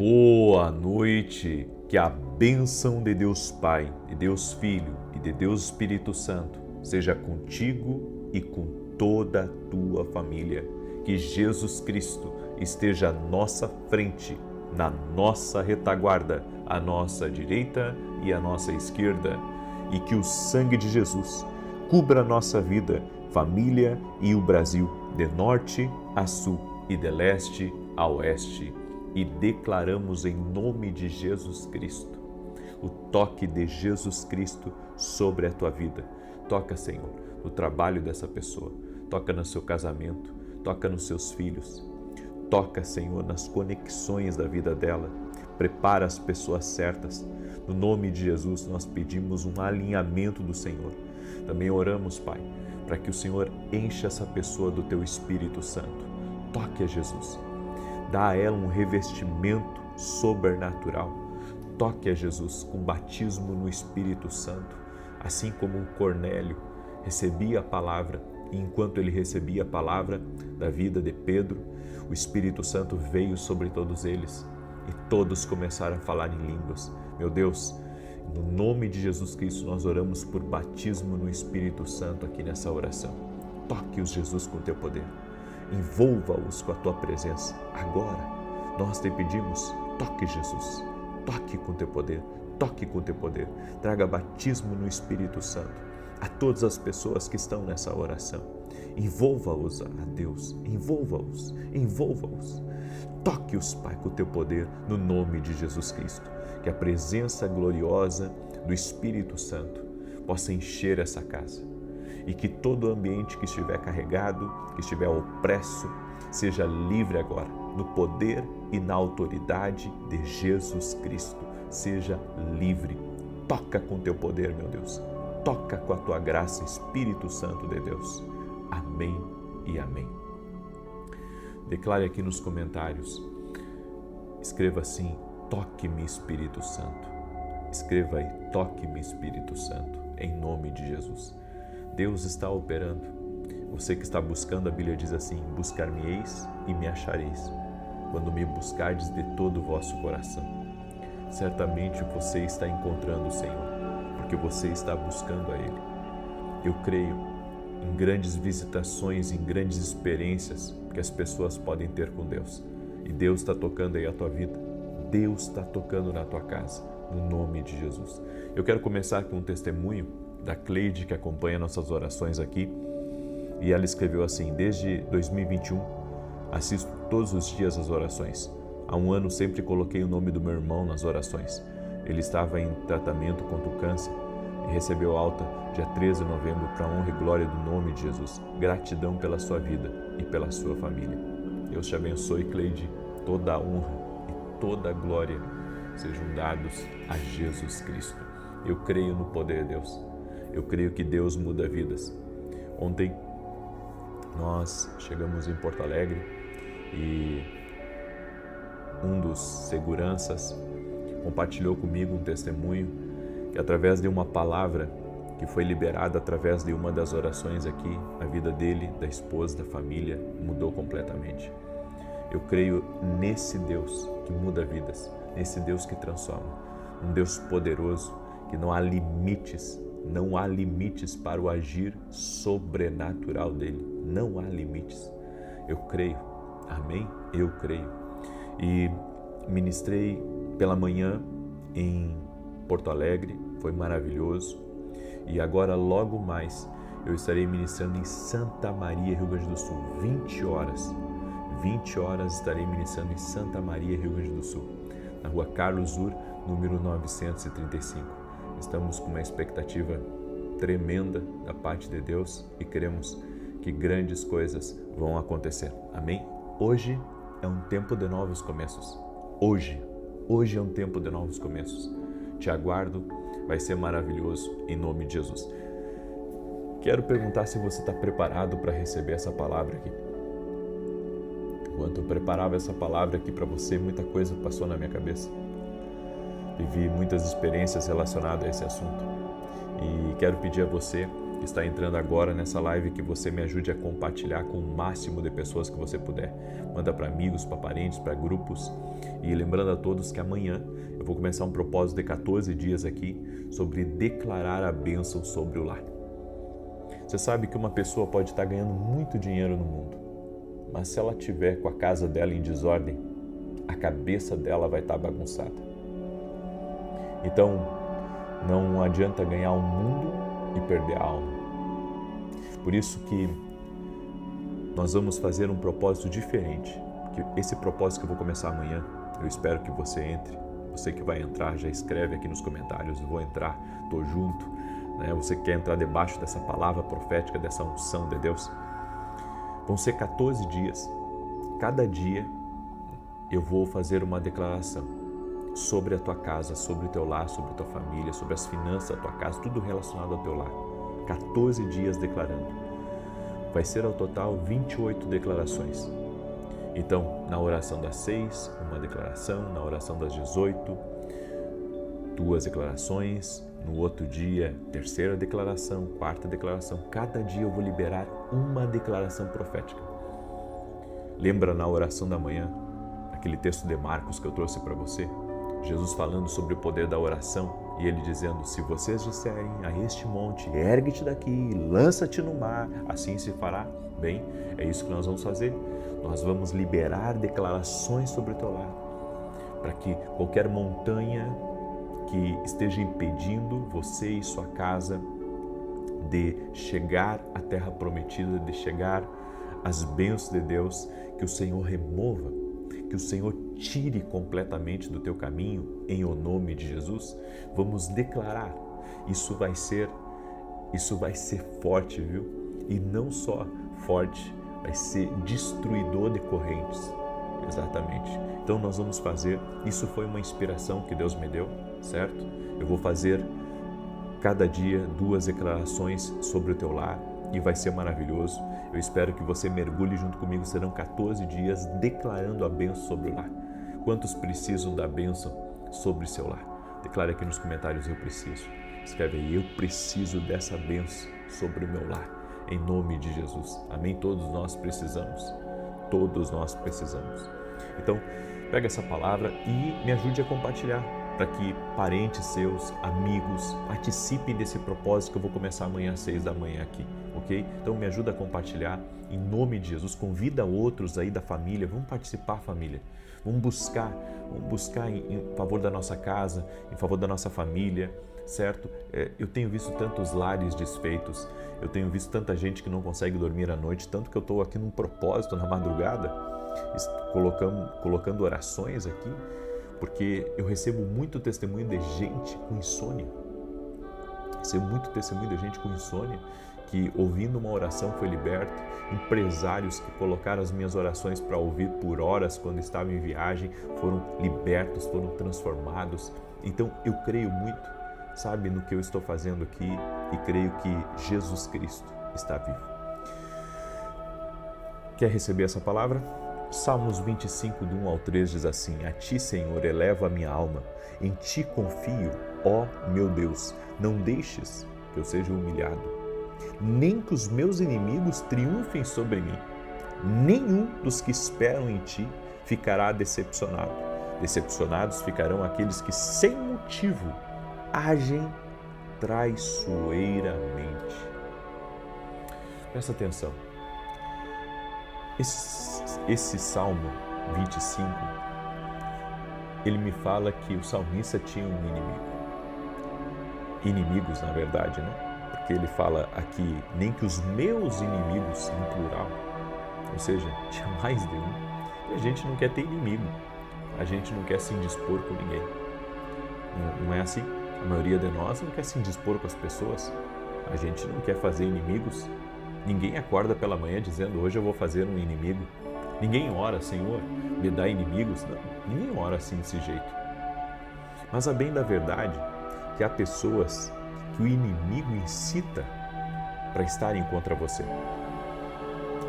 Boa noite, que a bênção de Deus Pai, de Deus Filho e de Deus Espírito Santo seja contigo e com toda a tua família. Que Jesus Cristo esteja à nossa frente, na nossa retaguarda, à nossa direita e à nossa esquerda. E que o sangue de Jesus cubra a nossa vida, família e o Brasil, de norte a sul e de leste a oeste. E declaramos em nome de Jesus Cristo o toque de Jesus Cristo sobre a tua vida. Toca, Senhor, no trabalho dessa pessoa, toca no seu casamento, toca nos seus filhos, toca, Senhor, nas conexões da vida dela, prepara as pessoas certas. No nome de Jesus nós pedimos um alinhamento do Senhor. Também oramos, Pai, para que o Senhor encha essa pessoa do teu Espírito Santo. Toque a Jesus. Dá a ela um revestimento sobrenatural. Toque a Jesus com batismo no Espírito Santo, assim como Cornélio recebia a palavra, e enquanto ele recebia a palavra da vida de Pedro, o Espírito Santo veio sobre todos eles e todos começaram a falar em línguas. Meu Deus, no nome de Jesus Cristo, nós oramos por batismo no Espírito Santo aqui nessa oração. Toque-os, Jesus, com o teu poder. Envolva-os com a tua presença. Agora, nós te pedimos, toque, Jesus, toque com teu poder, toque com teu poder. Traga batismo no Espírito Santo a todas as pessoas que estão nessa oração. Envolva-os, a Deus, envolva-os, envolva-os. Toque-os, Pai, com o teu poder, no nome de Jesus Cristo. Que a presença gloriosa do Espírito Santo possa encher essa casa. E que todo ambiente que estiver carregado, que estiver opresso, seja livre agora, no poder e na autoridade de Jesus Cristo. Seja livre. Toca com teu poder, meu Deus. Toca com a tua graça, Espírito Santo de Deus. Amém e amém. Declare aqui nos comentários. Escreva assim: toque-me, Espírito Santo. Escreva aí: toque-me, Espírito Santo, em nome de Jesus. Deus está operando. Você que está buscando, a Bíblia diz assim: buscar-me-eis e me achareis, quando me buscardes de todo o vosso coração. Certamente você está encontrando o Senhor, porque você está buscando a Ele. Eu creio em grandes visitações, em grandes experiências que as pessoas podem ter com Deus. E Deus está tocando aí a tua vida. Deus está tocando na tua casa, no nome de Jesus. Eu quero começar com um testemunho da Cleide, que acompanha nossas orações aqui, e ela escreveu assim: desde 2021 assisto todos os dias as orações. Há um ano sempre coloquei o nome do meu irmão nas orações. Ele estava em tratamento contra o câncer e recebeu alta dia 13 de novembro para a honra e glória do nome de Jesus. Gratidão pela sua vida e pela sua família. Deus te abençoe, Cleide. Toda a honra e toda a glória sejam dados a Jesus Cristo. Eu creio no poder de Deus. Eu creio que Deus muda vidas. Ontem nós chegamos em Porto Alegre e um dos seguranças compartilhou comigo um testemunho que, através de uma palavra que foi liberada através de uma das orações aqui, a vida dele, da esposa, da família mudou completamente. Eu creio nesse Deus que muda vidas, nesse Deus que transforma, um Deus poderoso, que não há limites para o agir sobrenatural dele. Não há limites. Eu creio. Amém? Eu creio. E ministrei pela manhã em Porto Alegre. Foi maravilhoso. E agora, logo mais, eu estarei ministrando em Santa Maria, Rio Grande do Sul. 20 horas. 20 horas estarei ministrando em Santa Maria, Rio Grande do Sul. Na rua Carlos Ur, número 935. Estamos com uma expectativa tremenda da parte de Deus e queremos que grandes coisas vão acontecer. Amém? Hoje é um tempo de novos começos. Hoje é um tempo de novos começos. Te aguardo, vai ser maravilhoso em nome de Jesus. Quero perguntar se você está preparado para receber essa palavra aqui. Enquanto eu preparava essa palavra aqui para você, muita coisa passou na minha cabeça. Vivi muitas experiências relacionadas a esse assunto e quero pedir a você que está entrando agora nessa live, que você me ajude a compartilhar com o máximo de pessoas que você puder. Manda para amigos, para parentes, para grupos. E lembrando a todos que amanhã eu vou começar um propósito de 14 dias aqui sobre declarar a bênção sobre o lar. Você sabe que uma pessoa pode estar ganhando muito dinheiro no mundo, mas se ela estiver com a casa dela em desordem, a cabeça dela vai estar bagunçada. Então, não adianta ganhar o mundo e perder a alma. Por isso que nós vamos fazer um propósito diferente. Esse propósito que eu vou começar amanhã, eu espero que você entre. Você que vai entrar, já escreve aqui nos comentários, eu vou entrar, estou junto. Você quer entrar debaixo dessa palavra profética, dessa unção de Deus? Vão ser 14 dias. Cada dia eu vou fazer uma declaração sobre a tua casa, sobre o teu lar, sobre a tua família, sobre as finanças da tua casa, tudo relacionado ao teu lar. 14 dias declarando. Vai ser ao total 28 declarações. Então, na oração das 6, uma declaração, na oração das 18, 2 declarações, no outro dia, 3ª declaração, 4ª declaração. Cada dia eu vou liberar uma declaração profética. Lembra na oração da manhã, aquele texto de Marcos que eu trouxe para você? Jesus falando sobre o poder da oração e ele dizendo: se vocês disserem a este monte, ergue-te daqui, lança-te no mar, assim se fará. Bem, é isso que nós vamos fazer. Nós vamos liberar declarações sobre o teu lar, para que qualquer montanha que esteja impedindo você e sua casa de chegar à terra prometida, de chegar às bênçãos de Deus, que o Senhor remova, que o Senhor tire completamente do teu caminho, em o nome de Jesus. Vamos declarar. Isso vai ser forte, viu? E não só forte, vai ser destruidor de correntes. Exatamente. Então nós vamos fazer, isso foi uma inspiração que Deus me deu, certo? Eu vou fazer cada dia 2 declarações sobre o teu lar e vai ser maravilhoso. Eu espero que você mergulhe junto comigo, serão 14 dias declarando a bênção sobre o lar. Quantos precisam da bênção sobre seu lar? Declare aqui nos comentários: eu preciso. Escreve aí: eu preciso dessa bênção sobre o meu lar, em nome de Jesus. Amém? Todos nós precisamos. Todos nós precisamos. Então, pega essa palavra e me ajude a compartilhar, para que parentes seus, amigos, participem desse propósito que eu vou começar amanhã às 6 da manhã aqui, ok? Então me ajuda a compartilhar, em nome de Jesus. Convida outros aí da família, vamos participar, família. Vamos buscar em favor da nossa casa, em favor da nossa família, certo? Eu tenho visto tantos lares desfeitos, eu tenho visto tanta gente que não consegue dormir à noite, tanto que eu estou aqui num propósito na madrugada, colocando orações aqui, porque eu recebo muito testemunho de gente com insônia. Recebo muito testemunho de gente com insônia que, ouvindo uma oração, foi liberto. Empresários que colocaram as minhas orações para ouvir por horas quando estavam em viagem, foram libertos, foram transformados. Então eu creio muito, sabe, no que eu estou fazendo aqui, e creio que Jesus Cristo está vivo. Quer receber essa palavra? Salmos 25, do 1 ao 3 diz assim: a ti, Senhor, elevo a minha alma, em ti confio, ó meu Deus. Não deixes que eu seja humilhado, nem que os meus inimigos triunfem sobre mim. Nenhum dos que esperam em ti ficará decepcionado. Decepcionados ficarão aqueles que sem motivo agem traiçoeiramente. Presta atenção. Esse Salmo 25, ele me fala que o salmista tinha um inimigo. Inimigos, na verdade, né? Porque ele fala aqui, nem que os meus inimigos, em plural, ou seja, tinha mais de um. E a gente não quer ter inimigo, a gente não quer se indispor com ninguém. Não é assim? A maioria de nós não quer se indispor com as pessoas, a gente não quer fazer inimigos. Ninguém acorda pela manhã dizendo: hoje eu vou fazer um inimigo. Ninguém ora: Senhor, me dá inimigos. Não, ninguém ora assim desse jeito. Mas a bem da verdade que há pessoas que o inimigo incita para estarem contra você.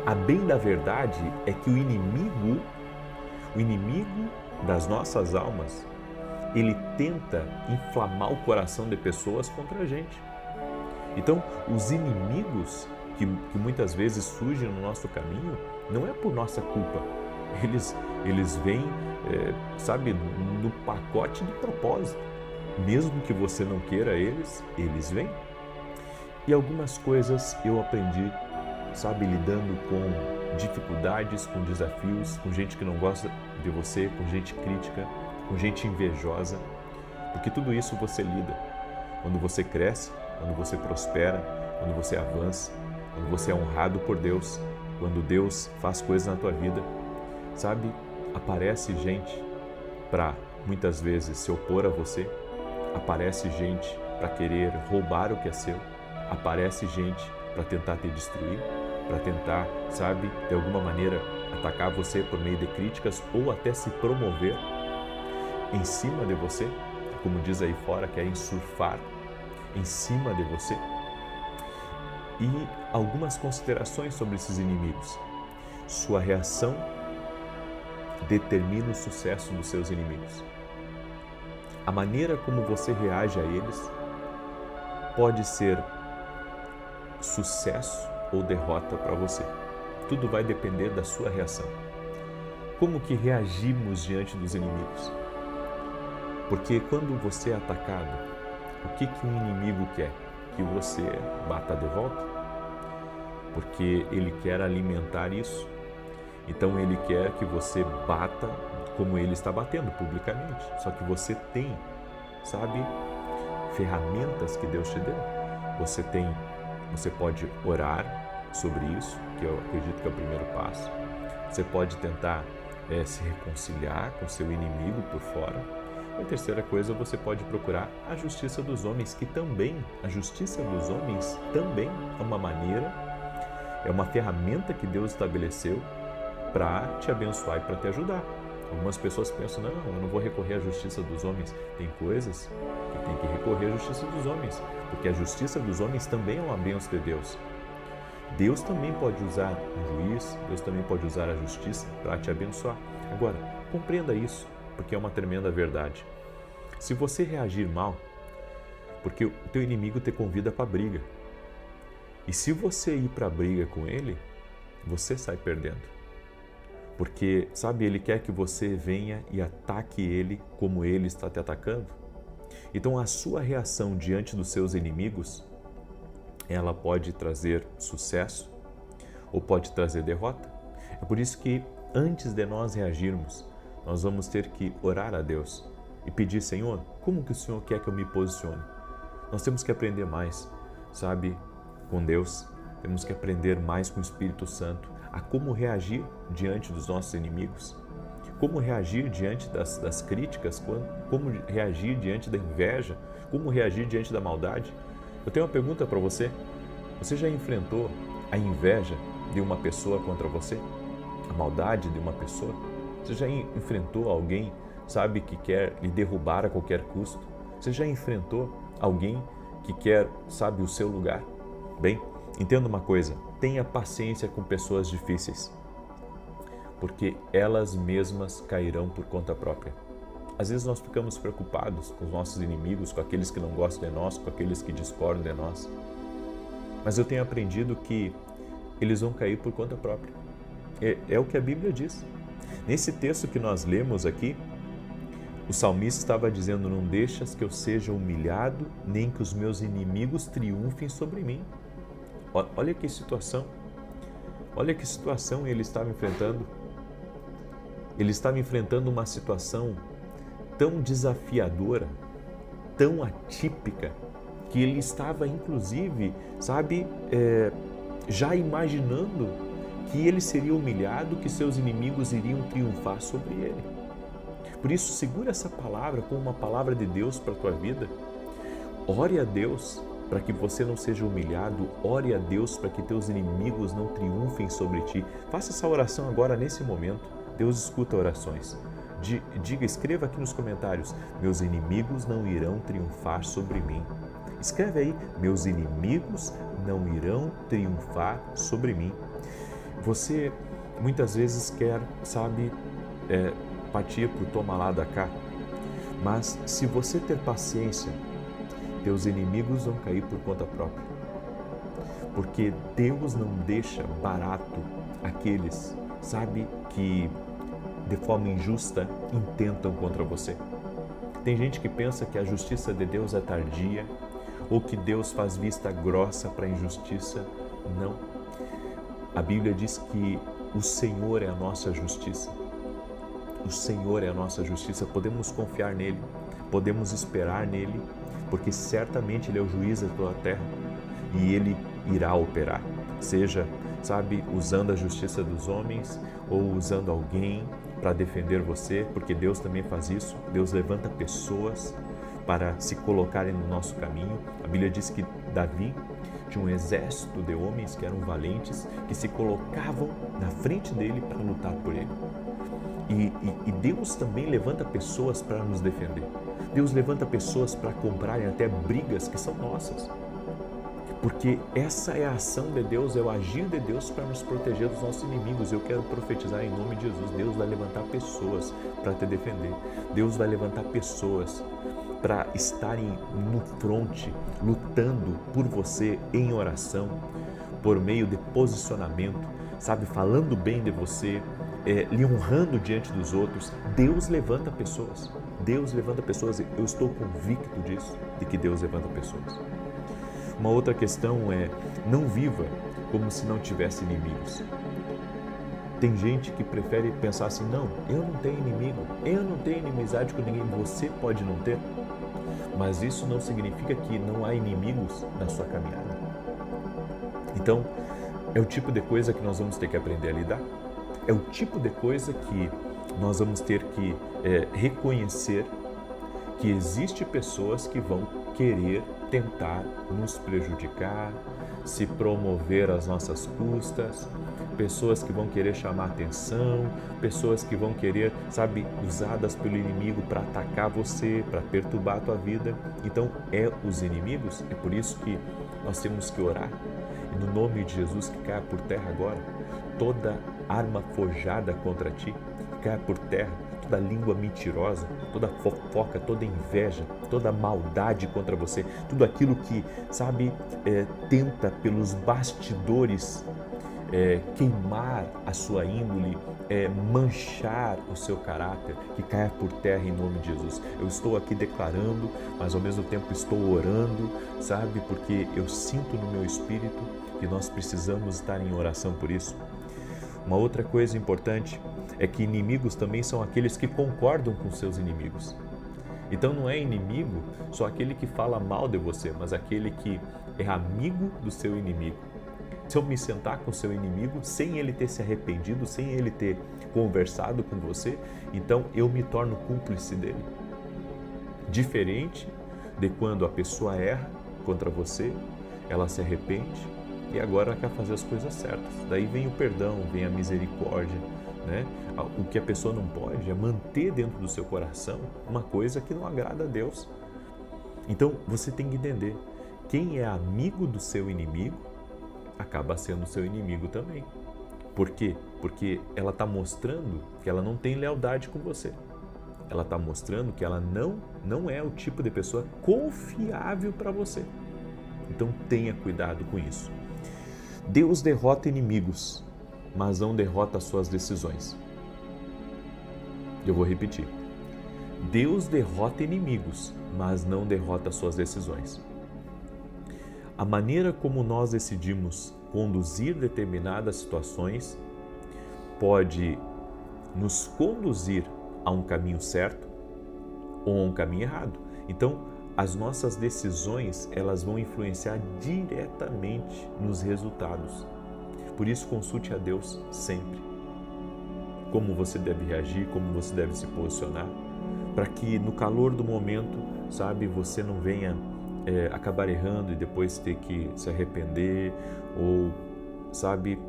A bem da verdade é que o inimigo das nossas almas, ele tenta inflamar o coração de pessoas contra a gente. Então, os inimigos que muitas vezes surgem no nosso caminho, não é por nossa culpa. Eles vêm, sabe, no pacote de propósito. Mesmo que você não queira eles vêm. E algumas coisas eu aprendi, sabe, lidando com dificuldades, com desafios, com gente que não gosta de você, com gente crítica, com gente invejosa, porque tudo isso você lida. Quando você cresce, quando você prospera, quando você avança, quando você é honrado por Deus, quando Deus faz coisas na tua vida, sabe, aparece gente para muitas vezes se opor a você, aparece gente para querer roubar o que é seu, aparece gente para tentar te destruir, para tentar, sabe, de alguma maneira atacar você por meio de críticas ou até se promover em cima de você, como diz aí fora, querem surfar em cima de você. E algumas considerações sobre esses inimigos. Sua reação determina o sucesso dos seus inimigos. A maneira como você reage a eles pode ser sucesso ou derrota para você. Tudo vai depender da sua reação. Como que reagimos diante dos inimigos? Porque quando você é atacado, o que um inimigo quer? Que você bata de volta? Porque ele quer alimentar isso. Então ele quer que você bata como ele está batendo publicamente. Só que você tem, sabe, ferramentas que Deus te deu. Você pode orar sobre isso, que eu acredito que é o primeiro passo. Você pode tentar se reconciliar com seu inimigo por fora. A terceira coisa, você pode procurar a justiça dos homens, que também, a justiça dos homens também é uma maneira, é uma ferramenta que Deus estabeleceu para te abençoar e para te ajudar. Algumas pessoas pensam, não, eu não vou recorrer à justiça dos homens. Tem coisas que tem que recorrer à justiça dos homens, porque a justiça dos homens também é uma bênção de Deus. Deus também pode usar um juiz, Deus também pode usar a justiça para te abençoar. Agora, compreenda isso, porque é uma tremenda verdade. Se você reagir mal, porque o teu inimigo te convida para a briga. E se você ir para a briga com ele, você sai perdendo. Porque, sabe, ele quer que você venha e ataque ele como ele está te atacando. Então, a sua reação diante dos seus inimigos, ela pode trazer sucesso ou pode trazer derrota. É por isso que, antes de nós reagirmos, nós vamos ter que orar a Deus e pedir, Senhor, como que o Senhor quer que eu me posicione? Nós temos que aprender mais, sabe, com Deus. Temos que aprender mais com o Espírito Santo a como reagir diante dos nossos inimigos, como reagir diante das críticas, como reagir diante da inveja, como reagir diante da maldade. Eu tenho uma pergunta para você. Você já enfrentou a inveja de uma pessoa contra você? A maldade de uma pessoa? Você já enfrentou alguém, sabe, que quer lhe derrubar a qualquer custo? Você já enfrentou alguém que quer, sabe, o seu lugar? Bem, entenda uma coisa, tenha paciência com pessoas difíceis, porque elas mesmas cairão por conta própria. Às vezes nós ficamos preocupados com os nossos inimigos, com aqueles que não gostam de nós, com aqueles que discordam de nós. Mas eu tenho aprendido que eles vão cair por conta própria. É o que a Bíblia diz. Nesse texto que nós lemos aqui, o salmista estava dizendo, não deixas que eu seja humilhado, nem que os meus inimigos triunfem sobre mim. Olha que situação ele estava enfrentando. Ele estava enfrentando uma situação tão desafiadora, tão atípica, que ele estava, inclusive, sabe, já imaginando que ele seria humilhado, que seus inimigos iriam triunfar sobre ele. Por isso, segura essa palavra como uma palavra de Deus para a tua vida. Ore a Deus para que você não seja humilhado, ore a Deus para que teus inimigos não triunfem sobre ti. Faça essa oração agora, nesse momento. Deus escuta orações. Escreva aqui nos comentários, meus inimigos não irão triunfar sobre mim. Escreve aí, meus inimigos não irão triunfar sobre mim. Você muitas vezes quer, sabe, partir para o toma lá da cá, mas se você ter paciência, teus inimigos vão cair por conta própria. porque Deus não deixa barato aqueles, sabe, que de forma injusta intentam contra você. Tem gente que pensa que a justiça de Deus é tardia ou que Deus faz vista grossa para a injustiça. Não. A Bíblia diz que o Senhor é a nossa justiça. O Senhor é a nossa justiça. Podemos confiar nele, podemos esperar nele, porque certamente ele é o juiz de toda a terra e ele irá operar. Seja, sabe, usando a justiça dos homens ou usando alguém para defender você, porque Deus também faz isso. Deus levanta pessoas para se colocarem no nosso caminho. A Bíblia diz que Davi tinha um exército de homens que eram valentes, que se colocavam na frente dele para lutar por ele. E Deus também levanta pessoas para nos defender. Deus levanta pessoas para comprarem até brigas que são nossas. Porque essa é a ação de Deus, é o agir de Deus para nos proteger dos nossos inimigos. Eu quero profetizar em nome de Jesus. Deus vai levantar pessoas para te defender. Deus vai levantar pessoas para estarem no fronte, lutando por você em oração, por meio de posicionamento, sabe, falando bem de você, lhe honrando diante dos outros. Deus levanta pessoas. Deus levanta pessoas. Eu estou convicto disso, de que Deus levanta pessoas. Uma outra questão é, não viva como se não tivesse inimigos. Tem gente que prefere pensar assim, não, eu não tenho inimigo, eu não tenho inimizade com ninguém. Você pode não ter, mas isso não significa que não há inimigos na sua caminhada. Então, é o tipo de coisa que nós vamos ter que aprender a lidar. É o tipo de coisa que nós vamos ter que reconhecer que existe pessoas que vão querer tentar nos prejudicar, se promover às nossas custas, pessoas que vão querer chamar atenção, pessoas que vão querer, sabe, usadas pelo inimigo para atacar você, para perturbar a tua vida. Então, os inimigos, é por isso que nós temos que orar. E no nome de Jesus, que caia por terra agora toda arma forjada contra ti, que caia por terra toda língua mentirosa, toda fofoca, toda inveja, toda maldade contra você, tudo aquilo que, sabe, tenta pelos bastidores queimar a sua índole, manchar o seu caráter, que caia por terra em nome de Jesus. Eu estou aqui declarando, mas ao mesmo tempo estou orando, sabe, porque eu sinto no meu espírito que nós precisamos estar em oração por isso. Uma outra coisa importante é que inimigos também são aqueles que concordam com seus inimigos. Então não é inimigo só aquele que fala mal de você, mas aquele que é amigo do seu inimigo. Se eu me sentar com o seu inimigo sem ele ter se arrependido, sem ele ter conversado com você, então eu me torno cúmplice dele. Diferente de quando a pessoa erra contra você, ela se arrepende e agora ela quer fazer as coisas certas. Daí vem o perdão, vem a misericórdia, né? O que a pessoa não pode é manter dentro do seu coração uma coisa que não agrada a Deus. Então você tem que entender, quem é amigo do seu inimigo acaba sendo seu inimigo também. Por quê? Porque ela está mostrando que ela não tem lealdade com você. Ela está mostrando que ela não é o tipo de pessoa confiável para você. Então tenha cuidado com isso. Deus derrota inimigos, mas não derrota as suas decisões. Eu vou repetir. Deus derrota inimigos, mas não derrota as suas decisões. A maneira como nós decidimos conduzir determinadas situações pode nos conduzir a um caminho certo ou a um caminho errado. Então, as nossas decisões, elas vão influenciar diretamente nos resultados. Por isso, consulte a Deus sempre. Como você deve reagir, como você deve se posicionar, para que no calor do momento, sabe, você não venha acabar errando e depois ter que se arrepender, ou, sabe,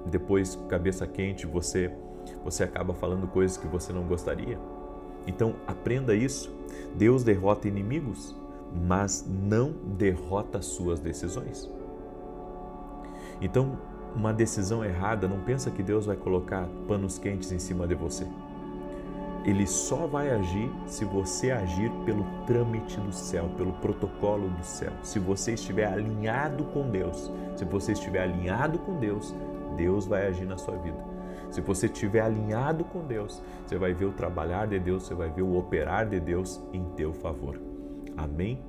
depois, cabeça quente, você acaba falando coisas que você não gostaria. Então, aprenda isso. Deus derrota inimigos, mas não derrota suas decisões. Então, uma decisão errada, não pensa que Deus vai colocar panos quentes em cima de você. ele só vai agir se você agir pelo trâmite do céu, pelo protocolo do céu. Se você estiver alinhado com Deus, Deus vai agir na sua vida. Se você estiver alinhado com Deus, você vai ver o trabalhar de Deus, você vai ver o operar de Deus em teu favor. Amém?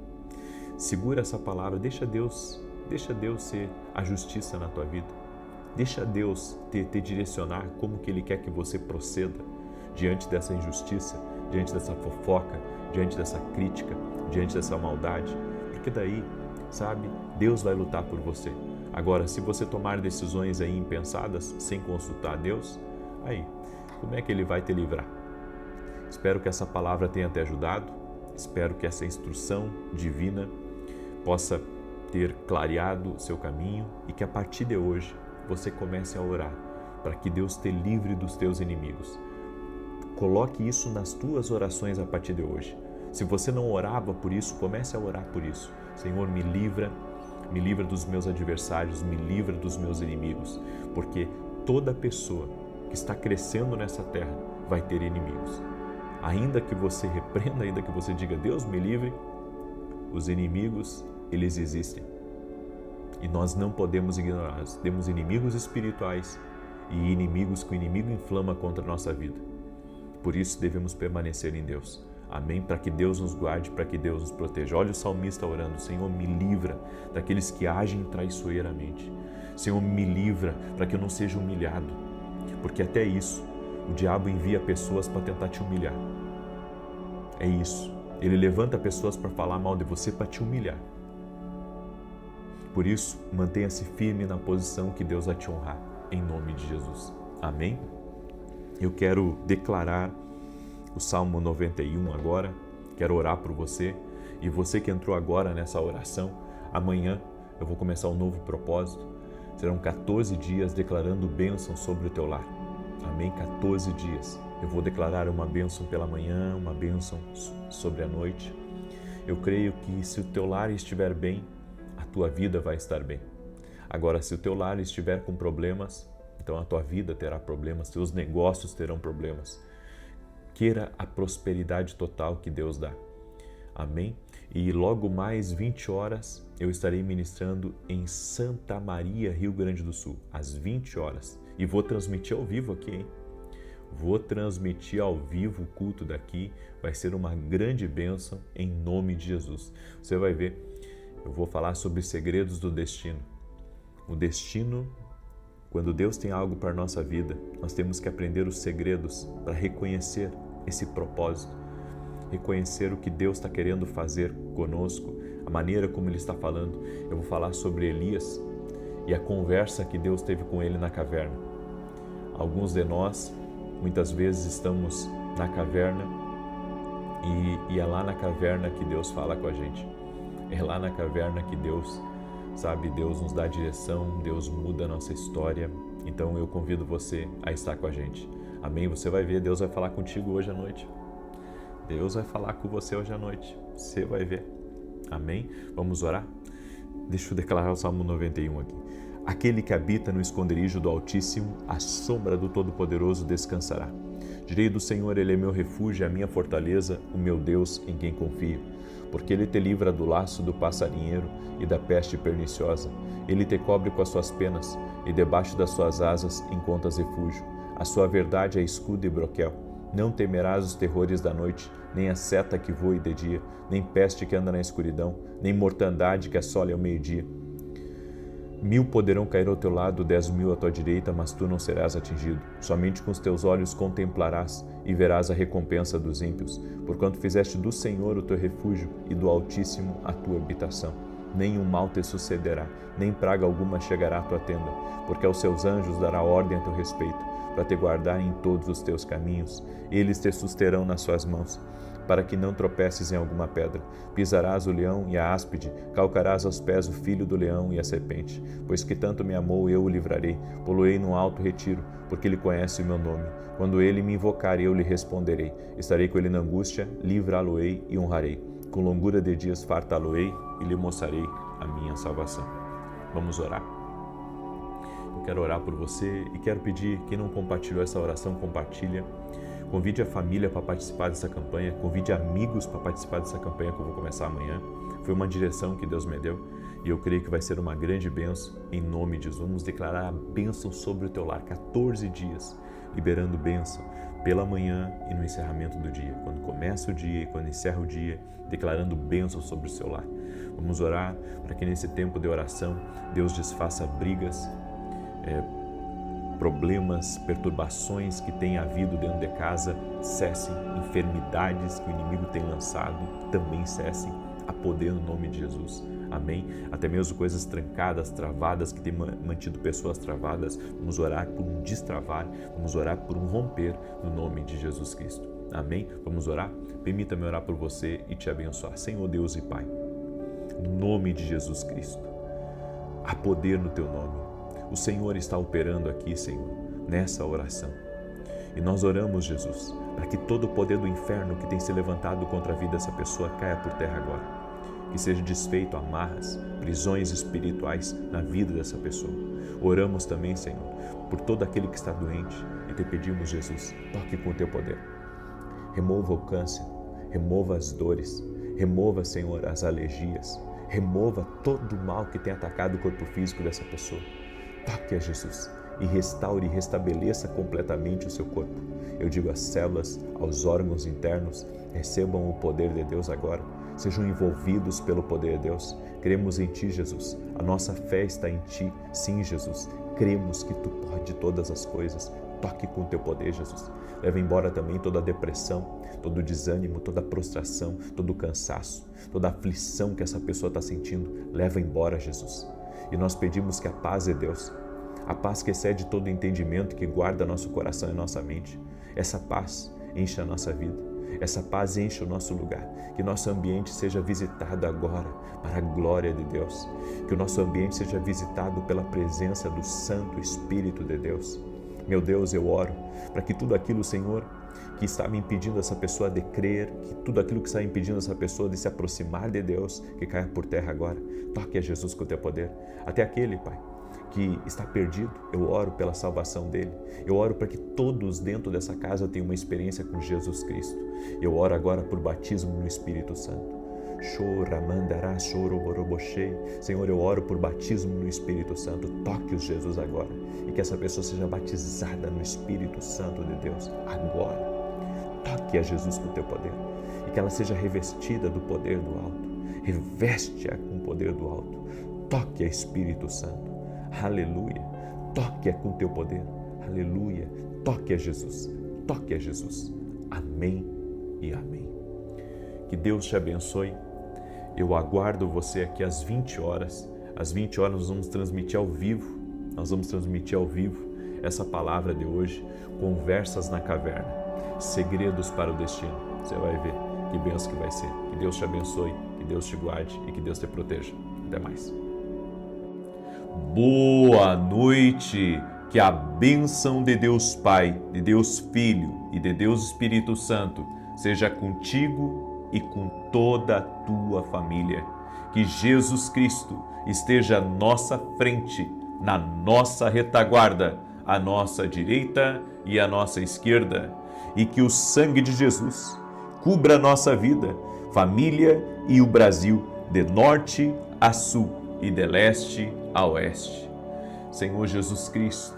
Segura essa palavra, deixa Deus ser a justiça na tua vida. Deixa Deus te direcionar como que Ele quer que você proceda diante dessa injustiça, diante dessa fofoca, diante dessa crítica, diante dessa maldade. Porque daí, sabe, Deus vai lutar por você. Agora, se você tomar decisões aí impensadas, sem consultar Deus, aí, como é que Ele vai te livrar? Espero que essa palavra tenha te ajudado, espero que essa instrução divina possa ter clareado o seu caminho e que a partir de hoje você comece a orar para que Deus te livre dos teus inimigos. Coloque isso nas tuas orações a partir de hoje. Se você não orava por isso, comece a orar por isso. Senhor, me livra dos meus adversários, me livra dos meus inimigos, porque toda pessoa que está crescendo nessa terra vai ter inimigos. Ainda que você repreenda, ainda que você diga, Deus me livre, os inimigos, eles existem. E nós não podemos ignorá-los. Temos inimigos espirituais e inimigos que o inimigo inflama contra a nossa vida. Por isso devemos permanecer em Deus. Amém? Para que Deus nos guarde, para que Deus nos proteja. Olha o salmista orando, Senhor, me livra daqueles que agem traiçoeiramente. Senhor, me livra para que eu não seja humilhado. Porque até isso, o diabo envia pessoas para tentar te humilhar. É isso. Ele levanta pessoas para falar mal de você, para te humilhar. Por isso, mantenha-se firme na posição que Deus vai te honrar, em nome de Jesus. Amém? Eu quero declarar o Salmo 91 agora, quero orar por você. E você que entrou agora nessa oração, amanhã eu vou começar um novo propósito. Serão 14 dias declarando bênção sobre o teu lar. Amém? 14 dias. Eu vou declarar uma bênção pela manhã, uma bênção sobre a noite. Eu creio que se o teu lar estiver bem, a tua vida vai estar bem. Agora, se o teu lar estiver com problemas, então a tua vida terá problemas, teus negócios terão problemas. Queira a prosperidade total que Deus dá. Amém? E logo mais 20 horas eu estarei ministrando em Santa Maria, Rio Grande do Sul, às 20 horas. E vou transmitir ao vivo aqui, hein? Vou transmitir ao vivo o culto daqui. Vai ser uma grande bênção em nome de Jesus. Você vai ver. Eu vou falar sobre segredos do destino. O destino, quando Deus tem algo para a nossa vida, nós temos que aprender os segredos para reconhecer esse propósito, reconhecer o que Deus está querendo fazer conosco, a maneira como Ele está falando. Eu vou falar sobre Elias e a conversa que Deus teve com ele na caverna. Alguns de nós, muitas vezes, estamos na caverna e é lá na caverna que Deus fala com a gente. É lá na caverna que Deus, sabe, Deus nos dá direção, Deus muda a nossa história. Então eu convido você a estar com a gente. Amém? Você vai ver, Deus vai falar contigo hoje à noite. Deus vai falar com você hoje à noite. Você vai ver. Amém? Vamos orar? Deixa eu declarar o Salmo 91 aqui. Aquele que habita no esconderijo do Altíssimo, à sombra do Todo-Poderoso descansará. Direi do Senhor, Ele é meu refúgio, a minha fortaleza, o meu Deus em quem confio. Porque Ele te livra do laço do passarinheiro e da peste perniciosa. Ele te cobre com as suas penas, e debaixo das suas asas encontras refúgio. A sua verdade é escudo e broquel. Não temerás os terrores da noite, nem a seta que voe de dia, nem peste que anda na escuridão, nem mortandade que assole ao meio-dia. 1000 poderão cair ao teu lado, 10.000 à tua direita, mas tu não serás atingido. Somente com os teus olhos contemplarás e verás a recompensa dos ímpios, porquanto fizeste do Senhor o teu refúgio e do Altíssimo a tua habitação. Nenhum mal te sucederá, nem praga alguma chegará à tua tenda, porque aos seus anjos dará ordem a teu respeito, para te guardar em todos os teus caminhos. Eles te susterão nas suas mãos, para que não tropeces em alguma pedra. Pisarás o leão e a áspide, calcarás aos pés o filho do leão e a serpente. Pois que tanto me amou, eu o livrarei, poloei num alto retiro, porque ele conhece o meu nome. Quando ele me invocar, eu lhe responderei. Estarei com ele na angústia, livrá-lo-ei e honrarei. Com longura de dias fartá-lo-ei e lhe mostrarei a minha salvação. Vamos orar? Eu quero orar por você e quero pedir, quem não compartilhou essa oração, compartilha. Convide a família para participar dessa campanha, convide amigos para participar dessa campanha que eu vou começar amanhã. Foi uma direção que Deus me deu e eu creio que vai ser uma grande bênção em nome de Jesus. Vamos declarar a bênção sobre o teu lar, 14 dias, liberando bênção pela manhã e no encerramento do dia. Quando começa o dia e quando encerra o dia, declarando bênção sobre o seu lar. Vamos orar para que nesse tempo de oração Deus desfaça brigas, problemas, perturbações que tem havido dentro de casa cessem, enfermidades que o inimigo tem lançado também cessem, a poder no nome de Jesus. Amém? Até mesmo coisas trancadas, travadas, que tem mantido pessoas travadas, vamos orar por um destravar, vamos orar por um romper no nome de Jesus Cristo. Amém? Vamos orar? Permita-me orar por você e te abençoar. Senhor Deus e Pai, no nome de Jesus Cristo, há poder no Teu nome. O Senhor está operando aqui, Senhor, nessa oração. E nós oramos, Jesus, para que todo o poder do inferno que tem se levantado contra a vida dessa pessoa caia por terra agora. Que seja desfeito amarras, prisões espirituais na vida dessa pessoa. Oramos também, Senhor, por todo aquele que está doente e te pedimos, Jesus, toque com o Teu poder. Remova o câncer, remova as dores, remova, Senhor, as alergias, remova todo o mal que tem atacado o corpo físico dessa pessoa. Toque a Jesus e restaure e restabeleça completamente o seu corpo. Eu digo às células, aos órgãos internos, recebam o poder de Deus agora. Sejam envolvidos pelo poder de Deus. Cremos em Ti, Jesus. A nossa fé está em Ti. Sim, Jesus. Cremos que Tu pode todas as coisas. Toque com o Teu poder, Jesus. Leva embora também toda a depressão, todo o desânimo, toda a prostração, todo o cansaço, toda a aflição que essa pessoa está sentindo. Leva embora, Jesus. E nós pedimos que a paz de Deus, a paz que excede todo o entendimento, que guarda nosso coração e nossa mente, essa paz enche a nossa vida. Essa paz enche o nosso lugar, que nosso ambiente seja visitado agora para a glória de Deus, que o nosso ambiente seja visitado pela presença do Santo Espírito de Deus. Meu Deus, eu oro para que tudo aquilo, Senhor, que está me impedindo essa pessoa de crer, que tudo aquilo que está impedindo essa pessoa de se aproximar de Deus, que caia por terra agora. Toque a Jesus com o Teu poder. Até aquele, Pai, que está perdido, eu oro pela salvação dele. Eu oro para que todos dentro dessa casa tenham uma experiência com Jesus Cristo. Eu oro agora por batismo no Espírito Santo. Senhor, eu oro por batismo no Espírito Santo. Toque-os, Jesus, agora. E que essa pessoa seja batizada no Espírito Santo de Deus agora. Toque a Jesus com o Teu poder. E que ela seja revestida do poder do alto. Reveste-a com o poder do alto. Toque a Espírito Santo. Aleluia. Toque-a com o Teu poder. Aleluia. Toque a Jesus. Toque a Jesus. Amém e amém. Que Deus te abençoe. Eu aguardo você aqui às 20 horas. Às 20 horas nós vamos transmitir ao vivo. Nós vamos transmitir ao vivo essa palavra de hoje. Conversas na caverna. Segredos para o destino. Você vai ver que bênção que vai ser. Que Deus te abençoe, que Deus te guarde e que Deus te proteja. Até mais. Boa noite. Que a bênção de Deus Pai, de Deus Filho e de Deus Espírito Santo seja contigo e com toda a tua família. Que Jesus Cristo esteja à nossa frente, na nossa retaguarda, à nossa direita e à nossa esquerda. E que o sangue de Jesus cubra a nossa vida, família e o Brasil, de norte a sul e de leste a oeste. Senhor Jesus Cristo,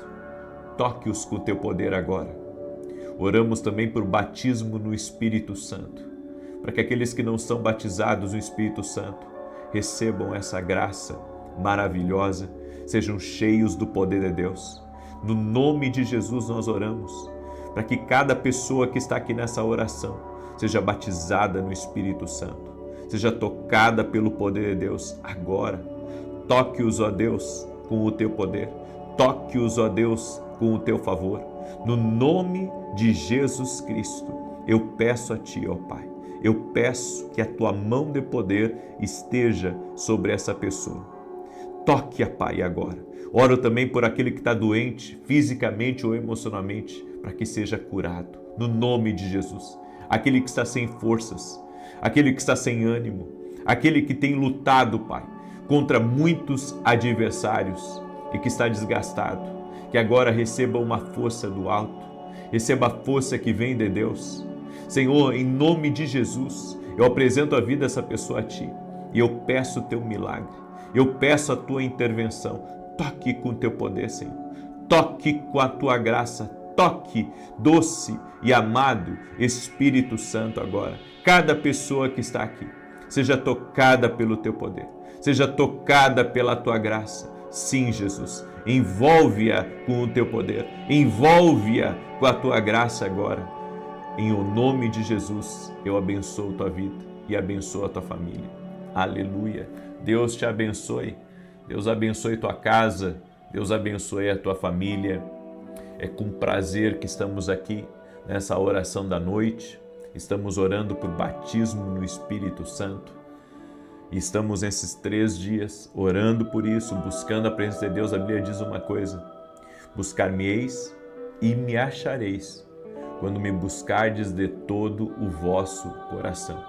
toque-os com o Teu poder agora. Oramos também por batismo no Espírito Santo, para que aqueles que não são batizados no Espírito Santo recebam essa graça maravilhosa, sejam cheios do poder de Deus. No nome de Jesus nós oramos, para que cada pessoa que está aqui nessa oração seja batizada no Espírito Santo, seja tocada pelo poder de Deus agora. Toque-os, ó Deus, com o Teu poder. Toque-os, ó Deus, com o Teu favor. No nome de Jesus Cristo, eu peço a Ti, ó Pai, eu peço que a Tua mão de poder esteja sobre essa pessoa. Toque-a, Pai, agora. Oro também por aquele que está doente, fisicamente ou emocionalmente, para que seja curado, no nome de Jesus. Aquele que está sem forças, aquele que está sem ânimo, aquele que tem lutado, Pai, contra muitos adversários e que está desgastado, que agora receba uma força do alto, receba a força que vem de Deus. Senhor, em nome de Jesus, eu apresento a vida dessa pessoa a Ti e eu peço o Teu milagre, eu peço a Tua intervenção. Toque com o Teu poder, Senhor, toque com a Tua graça, toque, doce e amado Espírito Santo agora. Cada pessoa que está aqui, seja tocada pelo Teu poder, seja tocada pela Tua graça. Sim, Jesus, envolve-a com o Teu poder, envolve-a com a Tua graça agora. Em o nome de Jesus, eu abençoo tua vida e abençoo a tua família. Aleluia. Deus te abençoe. Deus abençoe tua casa. Deus abençoe a tua família. É com prazer que estamos aqui nessa oração da noite. Estamos orando por batismo no Espírito Santo. E estamos nesses 3 dias orando por isso, buscando a presença de Deus. A Bíblia diz uma coisa: buscar-me-eis e me achareis, quando me buscardes de todo o vosso coração.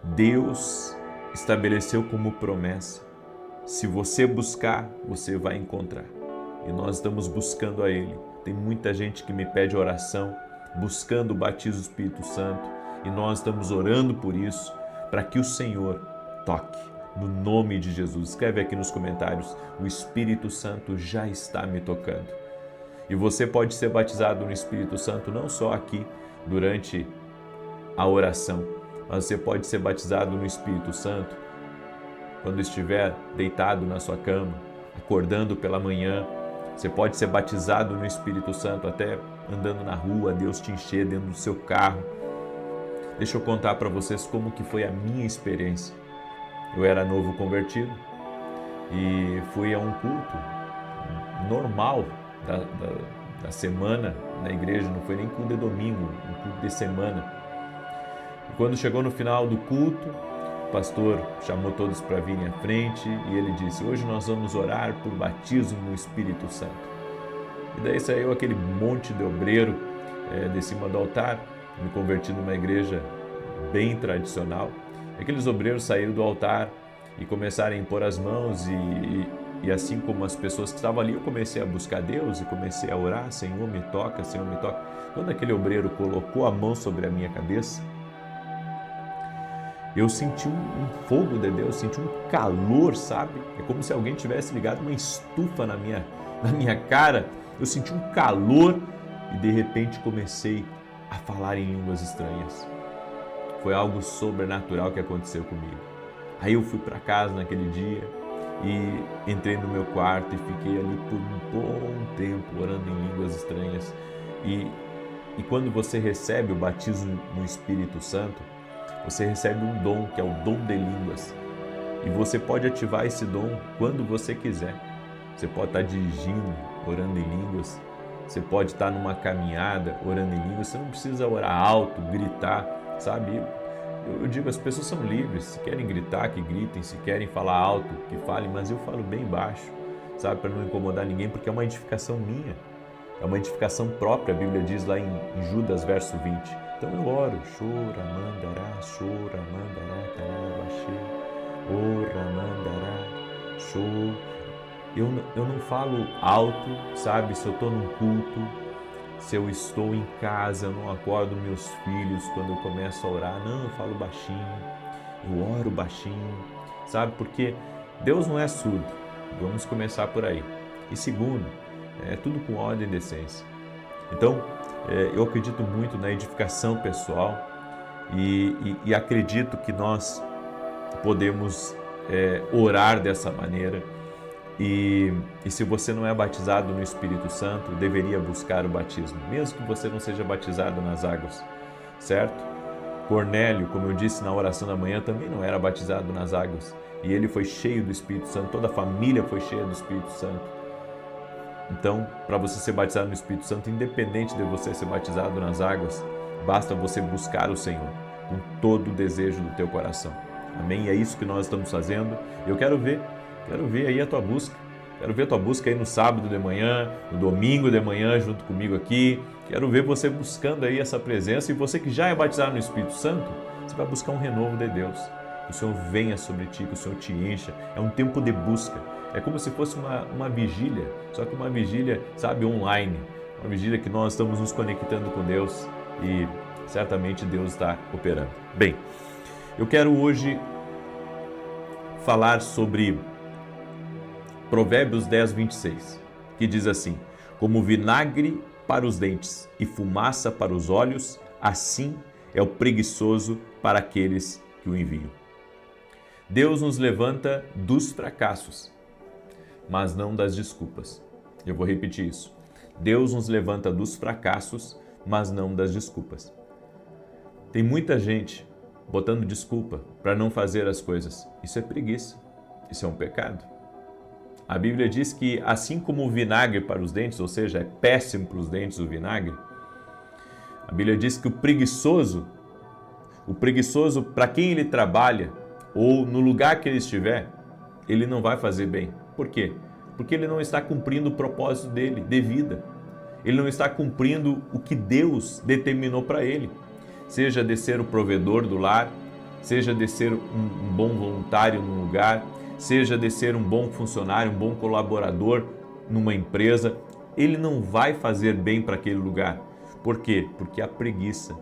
Deus estabeleceu como promessa: se você buscar, você vai encontrar. E nós estamos buscando a Ele. Tem muita gente que me pede oração, buscando o batismo do Espírito Santo, e nós estamos orando por isso, para que o Senhor toque, no nome de Jesus. Escreve aqui nos comentários: o Espírito Santo já está me tocando. E você pode ser batizado no Espírito Santo não só aqui, durante a oração, mas você pode ser batizado no Espírito Santo quando estiver deitado na sua cama, acordando pela manhã. Você pode ser batizado no Espírito Santo até andando na rua, Deus te encher dentro do seu carro. Deixa eu contar para vocês como que foi a minha experiência. Eu era novo convertido e fui a um culto normal da semana na igreja, não foi nem culto de domingo, um culto de semana. E quando chegou no final do culto, o pastor chamou todos para virem à frente e ele disse: hoje nós vamos orar por batismo no Espírito Santo. E daí saiu aquele monte de obreiro de cima do altar. Me converti numa igreja bem tradicional. Aqueles obreiros saíram do altar e começaram a impor as mãos e assim como as pessoas que estavam ali, eu comecei a buscar Deus e comecei a orar: Senhor, me toca, Senhor, me toca. Quando aquele obreiro colocou a mão sobre a minha cabeça, eu senti um fogo de Deus, senti um calor, sabe? É como se alguém tivesse ligado uma estufa na minha cara. Eu senti um calor e de repente comecei a falar em línguas estranhas. Foi algo sobrenatural que aconteceu comigo. Aí eu fui para casa naquele dia e entrei no meu quarto e fiquei ali por um bom tempo orando em línguas estranhas. E quando você recebe o batismo no Espírito Santo, você recebe um dom, que é o dom de línguas. E você pode ativar esse dom quando você quiser. Você pode estar dirigindo, orando em línguas. Você pode estar numa caminhada, orando em línguas. Você não precisa orar alto, gritar, sabe? Eu digo, as pessoas são livres. Se querem gritar, que gritem. Se querem falar alto, que falem. Mas eu falo bem baixo, sabe? Para não incomodar ninguém, porque é uma edificação minha. É uma edificação própria. A Bíblia diz lá em Judas, verso 20. Então eu oro. Chora, mandará, carabaxê. Ora, mandará, chora. Eu não falo alto, sabe? Se eu estou num culto, se eu estou em casa, eu não acordo meus filhos quando eu começo a orar. Não, eu falo baixinho, eu oro baixinho, sabe? Porque Deus não é surdo. Vamos começar por aí. E segundo, é tudo com ordem e decência. Então, eu acredito muito na edificação pessoal e acredito que nós podemos orar dessa maneira. E se você não é batizado no Espírito Santo, deveria buscar o batismo, mesmo que você não seja batizado nas águas, certo? Cornélio, como eu disse na oração da manhã, também não era batizado nas águas. E ele foi cheio do Espírito Santo, toda a família foi cheia do Espírito Santo. Então, para você ser batizado no Espírito Santo, independente de você ser batizado nas águas, basta você buscar o Senhor com todo o desejo do teu coração. Amém? E é isso que nós estamos fazendo. Eu quero ver aí a tua busca. Quero ver a tua busca aí no sábado de manhã, no domingo de manhã, junto comigo aqui. Quero ver você buscando aí essa presença. E você que já é batizado no Espírito Santo, você vai buscar um renovo de Deus. Que o Senhor venha sobre ti, que o Senhor te encha. É um tempo de busca. É como se fosse uma vigília, só que uma vigília, sabe, online. uma medida que nós estamos nos conectando com Deus e certamente Deus está operando. Bem, eu quero hoje falar sobre Provérbios 10, 26, que diz assim: como vinagre para os dentes e fumaça para os olhos, assim é o preguiçoso para aqueles que o enviam. Deus nos levanta dos fracassos, mas não das desculpas. Eu vou repetir isso. Deus nos levanta dos fracassos, mas não das desculpas. Tem muita gente botando desculpa para não fazer as coisas. Isso é preguiça. Isso é um pecado. A Bíblia diz que assim como o vinagre para os dentes, ou seja, é péssimo para os dentes o vinagre, a Bíblia diz que o preguiçoso para quem ele trabalha ou no lugar que ele estiver, ele não vai fazer bem. Por quê? Porque ele não está cumprindo o propósito dele de vida. Ele não está cumprindo o que Deus determinou para ele. Seja de ser o provedor do lar, seja de ser um bom voluntário num lugar, seja de ser um bom funcionário, um bom colaborador numa empresa, ele não vai fazer bem para aquele lugar. Por quê? Porque a preguiça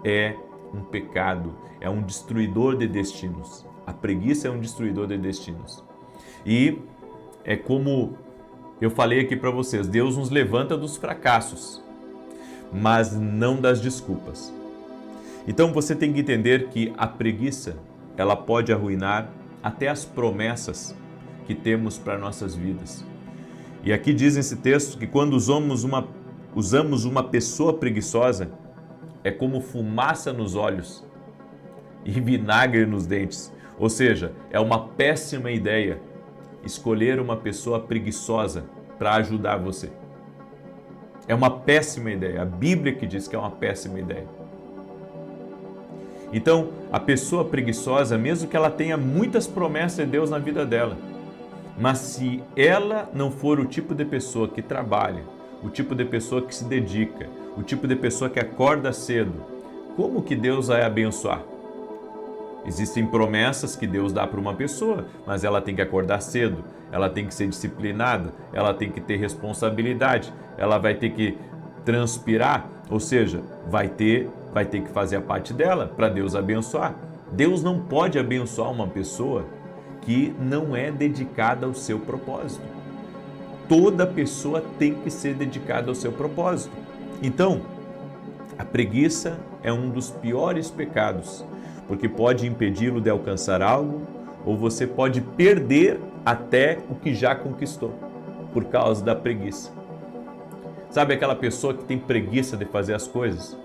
é um pecado, é um destruidor de destinos. A preguiça é um destruidor de destinos. E é como eu falei aqui para vocês, Deus nos levanta dos fracassos, mas não das desculpas. Então você tem que entender que a preguiça, ela pode arruinar até as promessas que temos para nossas vidas. E aqui diz nesse texto que quando usamos uma pessoa preguiçosa, é como fumaça nos olhos e vinagre nos dentes. Ou seja, é uma péssima ideia escolher uma pessoa preguiçosa para ajudar você. É uma péssima ideia. A Bíblia que diz que é uma péssima ideia. Então, a pessoa preguiçosa, mesmo que ela tenha muitas promessas de Deus na vida dela, mas se ela não for o tipo de pessoa que trabalha, o tipo de pessoa que se dedica, o tipo de pessoa que acorda cedo, como que Deus vai abençoar? Existem promessas que Deus dá para uma pessoa, mas ela tem que acordar cedo, ela tem que ser disciplinada, ela tem que ter responsabilidade, ela vai ter que transpirar, ou seja, vai ter que fazer a parte dela para Deus abençoar. Deus não pode abençoar uma pessoa que não é dedicada ao seu propósito. Toda pessoa tem que ser dedicada ao seu propósito. Então, a preguiça é um dos piores pecados, porque pode impedi-lo de alcançar algo, ou você pode perder até o que já conquistou, por causa da preguiça. Sabe aquela pessoa que tem preguiça de fazer as coisas?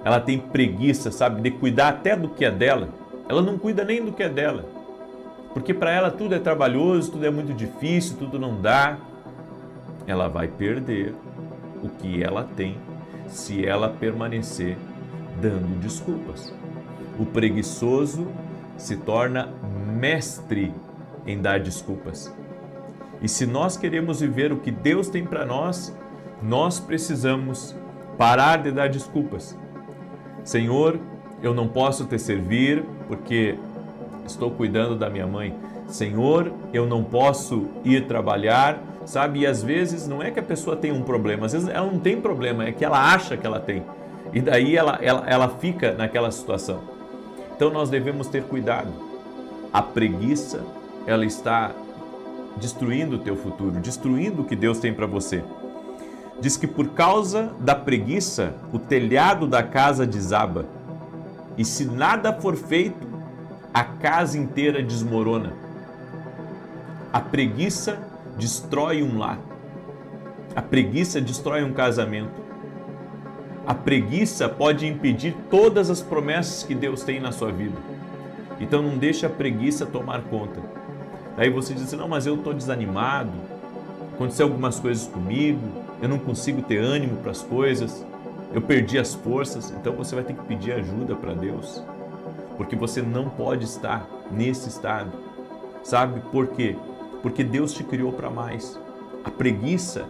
Ela tem preguiça, sabe, de cuidar até do que é dela. Ela não cuida nem do que é dela, porque para ela tudo é trabalhoso, tudo é muito difícil, tudo não dá. Ela vai perder o que ela tem se ela permanecer dando desculpas. O preguiçoso se torna mestre em dar desculpas. E se nós queremos viver o que Deus tem para nós, nós precisamos parar de dar desculpas. Senhor, eu não posso te servir porque estou cuidando da minha mãe. Senhor, eu não posso ir trabalhar, sabe? E às vezes não é que a pessoa tem um problema, às vezes ela não tem problema, é que ela acha que ela tem. E daí ela fica naquela situação. Então nós devemos ter cuidado. A preguiça, ela está destruindo o teu futuro, destruindo o que Deus tem para você. Diz que por causa da preguiça, o telhado da casa desaba. E se nada for feito, a casa inteira desmorona. A preguiça destrói um lar. A preguiça destrói um casamento. A preguiça pode impedir todas as promessas que Deus tem na sua vida. Então não deixe a preguiça tomar conta. Daí você diz assim, não, mas eu estou desanimado, aconteceu algumas coisas comigo, eu não consigo ter ânimo para as coisas, eu perdi as forças. Então você vai ter que pedir ajuda para Deus, porque você não pode estar nesse estado. Sabe por quê? Porque Deus te criou para mais. A preguiça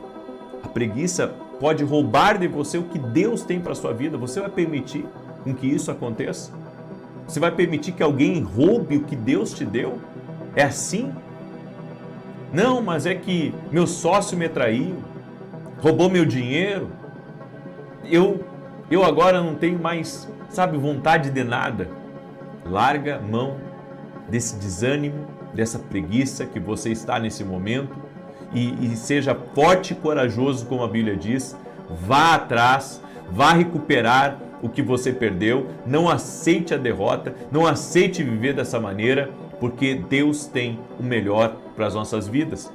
pode roubar de você o que Deus tem para a sua vida. Você vai permitir com que isso aconteça? Você vai permitir que alguém roube o que Deus te deu? É assim? Não, mas é que meu sócio me traiu. roubou meu dinheiro, eu agora não tenho mais, vontade de nada. Larga mão desse desânimo, dessa preguiça que você está nesse momento e seja forte e corajoso, como a Bíblia diz. Vá atrás, vá recuperar o que você perdeu. Não aceite a derrota, não aceite viver dessa maneira, porque Deus tem o melhor para as nossas vidas.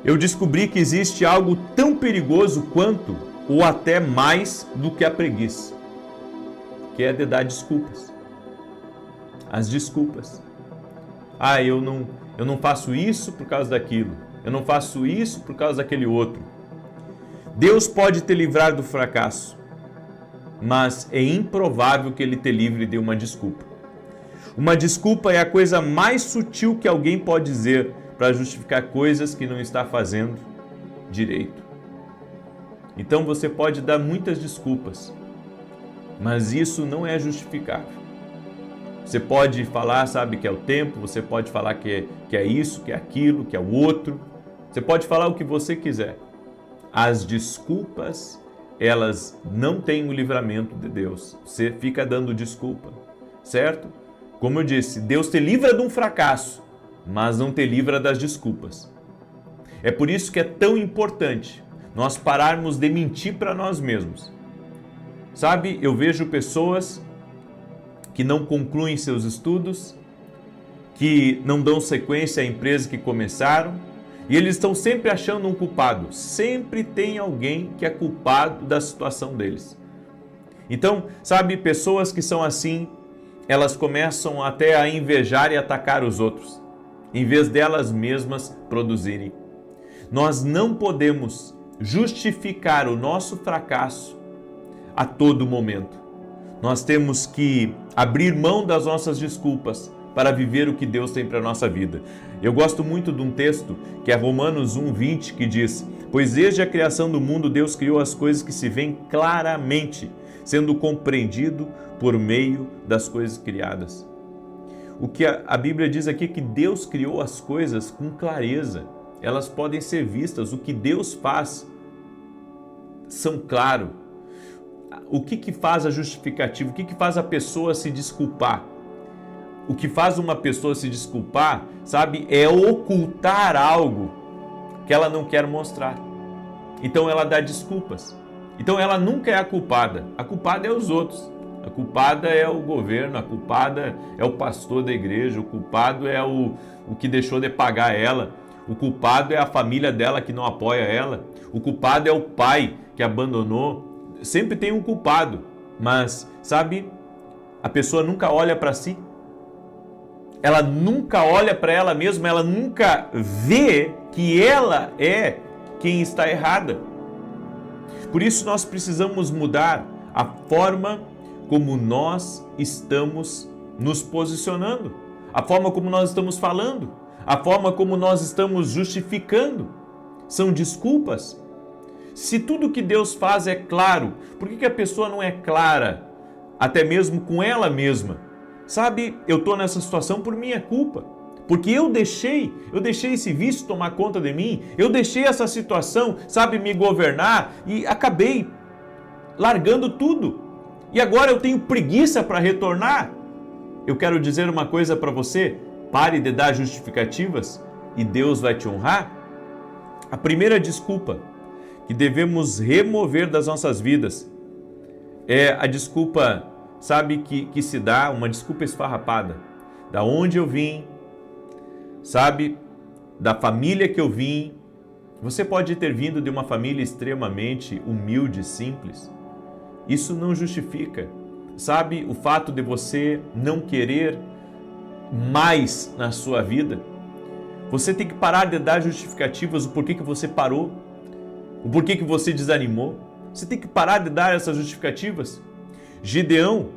Eu descobri que existe algo tão perigoso quanto, ou até mais do que a preguiça, que é de dar desculpas. As desculpas. Eu não faço isso por causa daquilo. Eu não faço isso por causa daquele outro. Deus pode te livrar do fracasso, mas é improvável que Ele te livre de uma desculpa. Uma desculpa é a coisa mais sutil que alguém pode dizer para justificar coisas que não está fazendo direito. Então você pode dar muitas desculpas, mas isso não é justificável. Você pode falar, que é o tempo, você pode falar que é isso, que é aquilo, que é o outro. Você pode falar o que você quiser. As desculpas, elas não têm o livramento de Deus. Você fica dando desculpa, certo? Como eu disse, Deus te livra de um fracasso, mas não te livra das desculpas. É por isso que é tão importante nós pararmos de mentir para nós mesmos. Eu vejo pessoas que não concluem seus estudos, que não dão sequência à empresa que começaram, e eles estão sempre achando um culpado. Sempre tem alguém que é culpado da situação deles. Então, pessoas que são assim, elas começam até a invejar e atacar os outros, em vez delas mesmas produzirem. Nós não podemos justificar o nosso fracasso a todo momento. Nós temos que abrir mão das nossas desculpas para viver o que Deus tem para a nossa vida. Eu gosto muito de um texto que é Romanos 1:20, que diz: pois desde a criação do mundo Deus criou as coisas que se veem claramente, sendo compreendido por meio das coisas criadas. O que a Bíblia diz aqui é que Deus criou as coisas com clareza. Elas podem ser vistas. O que Deus faz são claros. O que faz a justificativa? O que faz a pessoa se desculpar? O que faz uma pessoa se desculpar, é ocultar algo que ela não quer mostrar. Então ela dá desculpas. Então ela nunca é a culpada. A culpada é os outros. A culpada é o governo, a culpada é o pastor da igreja, o culpado é o que deixou de pagar ela, o culpado é a família dela que não apoia ela, o culpado é o pai que abandonou. Sempre tem um culpado, mas, a pessoa nunca olha para si. Ela nunca olha para ela mesma, ela nunca vê que ela é quem está errada. Por isso nós precisamos mudar a forma como nós estamos nos posicionando, a forma como nós estamos falando, a forma como nós estamos justificando. São desculpas. Se tudo que Deus faz é claro, por que a pessoa não é clara, até mesmo com ela mesma? Eu estou nessa situação por minha culpa, porque eu deixei esse vício tomar conta de mim, eu deixei essa situação, me governar e acabei largando tudo. E agora eu tenho preguiça para retornar. Eu quero dizer uma coisa para você: pare de dar justificativas e Deus vai te honrar. A primeira desculpa que devemos remover das nossas vidas é a desculpa, que se dá, uma desculpa esfarrapada. Da onde eu vim, da família que eu vim. Você pode ter vindo de uma família extremamente humilde e simples. Isso não justifica, o fato de você não querer mais na sua vida. Você tem que parar de dar justificativas, o porquê que você parou, o porquê que você desanimou. Você tem que parar de dar essas justificativas. Gideão,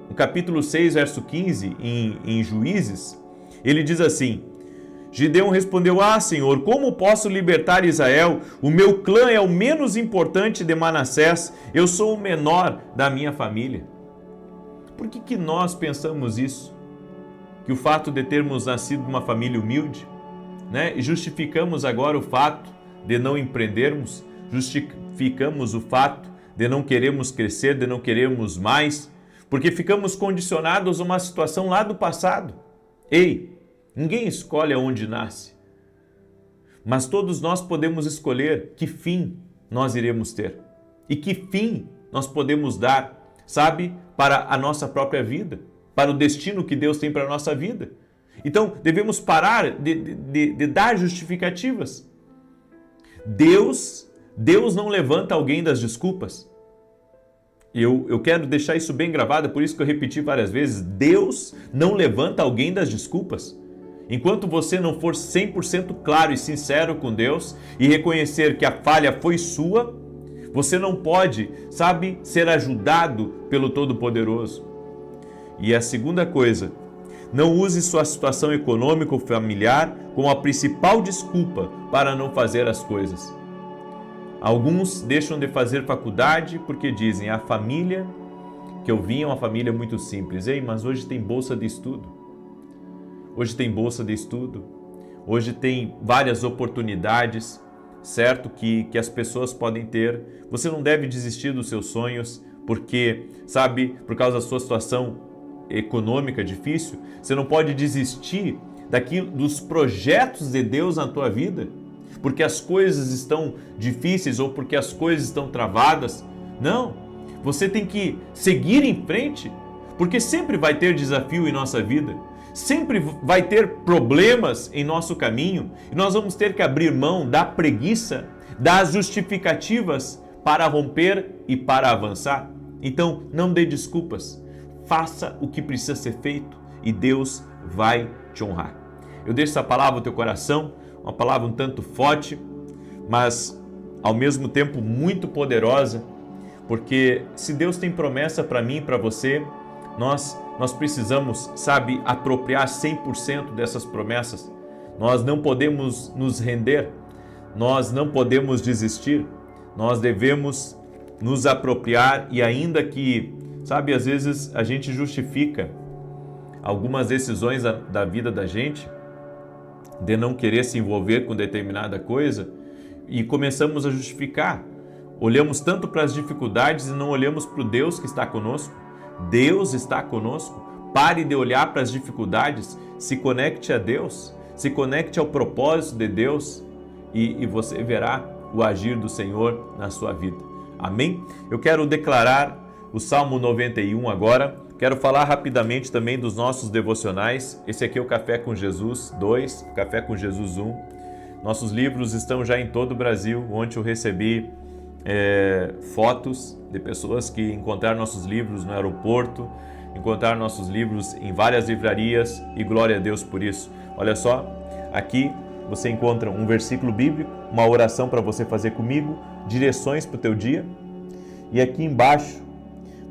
no capítulo 6, verso 15, em Juízes, ele diz assim: Gideão respondeu: Senhor, como posso libertar Israel? O meu clã é o menos importante de Manassés, eu sou o menor da minha família. Por que nós pensamos isso? Que o fato de termos nascido numa família humilde, e justificamos agora o fato de não empreendermos, justificamos o fato de não queremos crescer, de não queremos mais, porque ficamos condicionados a uma situação lá do passado. Ei, ninguém escolhe aonde nasce, mas todos nós podemos escolher que fim nós iremos ter e que fim nós podemos dar, sabe, para a nossa própria vida, para o destino que Deus tem para a nossa vida. Então, devemos parar de dar justificativas. Deus não levanta alguém das desculpas. Eu quero deixar isso bem gravado, por isso que eu repeti várias vezes. Deus não levanta alguém das desculpas. Enquanto você não for 100% claro e sincero com Deus e reconhecer que a falha foi sua, você não pode, sabe, ser ajudado pelo Todo-Poderoso. E a segunda coisa, não use sua situação econômica ou familiar como a principal desculpa para não fazer as coisas. Alguns deixam de fazer faculdade porque dizem, a família que eu vim é uma família muito simples. Ei, mas hoje tem bolsa de estudo. Hoje tem bolsa de estudo. Hoje tem várias oportunidades, certo? Que as pessoas podem ter. Você não deve desistir dos seus sonhos porque, sabe, por causa da sua situação econômica difícil, você não pode desistir dos projetos de Deus na tua vida, porque as coisas estão difíceis ou porque as coisas estão travadas. Não, você tem que seguir em frente, porque sempre vai ter desafio em nossa vida, sempre vai ter problemas em nosso caminho e nós vamos ter que abrir mão da preguiça, das justificativas para romper e para avançar. Então, não dê desculpas, faça o que precisa ser feito e Deus vai te honrar. Eu deixo essa palavra no teu coração, uma palavra um tanto forte, mas ao mesmo tempo muito poderosa, porque se Deus tem promessa para mim e para você, nós precisamos, sabe, apropriar 100% dessas promessas. Nós não podemos nos render, nós não podemos desistir, nós devemos nos apropriar e ainda que, sabe, às vezes a gente justifica algumas decisões da vida da gente, de não querer se envolver com determinada coisa e começamos a justificar. Olhamos tanto para as dificuldades e não olhamos para o Deus que está conosco. Deus está conosco. Pare de olhar para as dificuldades, se conecte a Deus, se conecte ao propósito de Deus e você verá o agir do Senhor na sua vida. Amém? Eu quero declarar o Salmo 91 agora. Quero falar rapidamente também dos nossos devocionais. Esse aqui é o Café com Jesus 2, Café com Jesus 1. Nossos livros estão já em todo o Brasil. Ontem eu recebi fotos de pessoas que encontraram nossos livros no aeroporto, encontraram nossos livros em várias livrarias e glória a Deus por isso. Olha só, aqui você encontra um versículo bíblico, uma oração para você fazer comigo, direções para o teu dia e aqui embaixo